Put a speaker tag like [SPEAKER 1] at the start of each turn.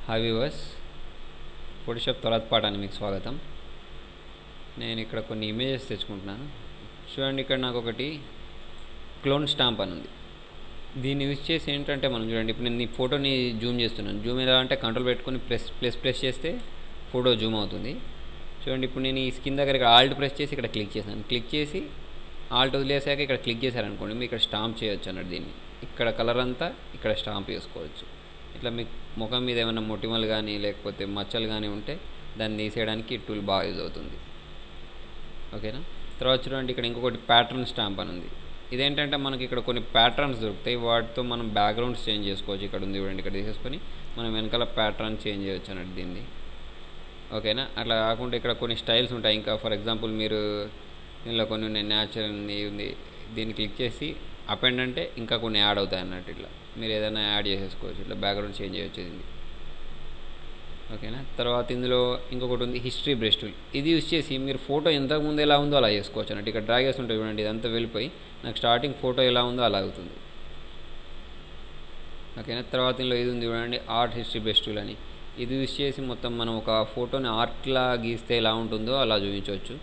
[SPEAKER 1] Hi viewers, Photoshop తర్వాత పాఠానికి మీకు స్వాగతం. నేను ఇక్కడ కొన్ని ఇమేజెస్ తెచ్చుకుంటున్నాను. చూడండి, ఇక్కడ నాకు ఒకటి క్లోన్ స్టాంప్ అని ఉంది. దీన్ని యూజ్ చేసి ఏంటంటే మనం చూడండి, ఇప్పుడు నేను ఈ ఫోటోని జూమ్ చేస్తున్నాను. జూమ్ ఎలా అంటే కంట్రోల్ పెట్టుకుని ప్లస్ చేస్తే ఫోటో జూమ్ అవుతుంది. చూడండి, ఇప్పుడు నేను ఈ స్కిన్ దగ్గర ఇక్కడ ఆల్ట్ ప్రెస్ చేసి ఇక్కడ క్లిక్ చేశాను. క్లిక్ చేసి ఆల్ట్ వదిలేసాక ఇక్కడ క్లిక్ చేశారనుకోండి, మీరు ఇక్కడ స్టాంప్ చేయొచ్చు అన్నట్టు. దీన్ని ఇక్కడ కలర్ అంతా ఇక్కడ స్టాంప్ చేసుకోవచ్చు. ఇట్లా మీకు ముఖం మీద ఏమైనా మొటిమలు కానీ లేకపోతే మచ్చలు కానీ ఉంటే దాన్ని తీసేయడానికి ఈ టూల్ బాగా యూజ్ అవుతుంది. ఓకేనా. తర్వాత చూడండి, ఇక్కడ ఇంకొకటి ప్యాటర్న్ స్టాంప్ అని ఉంది. ఇదేంటంటే మనకి ఇక్కడ కొన్ని ప్యాటర్న్స్ దొరుకుతాయి, వాటితో మనం బ్యాక్గ్రౌండ్స్ చేంజ్ చేసుకోవచ్చు. ఇక్కడ ఉంది చూడండి, ఇక్కడ తీసేసుకొని మనం వెనకాల ప్యాటర్న్ చేంజ్ చేయొచ్చు అన్నట్టు దీన్ని. ఓకేనా. అట్లా కాకుండా ఇక్కడ కొన్ని స్టైల్స్ ఉంటాయి. ఇంకా ఫర్ ఎగ్జాంపుల్ మీరు దీనిలో కొన్ని ఉన్నాయి, న్యాచురల్ ఉంది. దీన్ని క్లిక్ చేసి అపెండ్ అంటే ఇంకా కొన్ని యాడ్ అవుతాయి అన్నట్టు. ఇట్లా మీరు ఏదైనా యాడ్ చేసేసుకోవచ్చు, ఇట్లా బ్యాక్గ్రౌండ్ చేంజ్ చేయొచ్చు దీన్ని. ఓకేనా. తర్వాత ఇందులో ఇంకొకటి ఉంది, హిస్టరీ బ్రష్ టూల్. ఇది యూజ్ చేసి మీరు ఫోటో ఎంతకుముందు ఎలా ఉందో అలా చేసుకోవచ్చు అన్నట్టు. ఇక్కడ డ్రాగ్ చేస్తుంటే చూడండి, ఇదంతా వెళ్ళిపోయి నాకు స్టార్టింగ్ ఫోటో ఎలా ఉందో అలా అవుతుంది. ఓకేనా. తర్వాత ఇందులో ఇది ఉంది చూడండి, ఆర్ట్ హిస్టరీ బ్రష్ టూల్ అని. ఇది యూజ్ చేసి మొత్తం మనం ఒక ఫోటోని ఆర్ట్లా గీస్తే ఎలా ఉంటుందో అలా చూపించవచ్చు.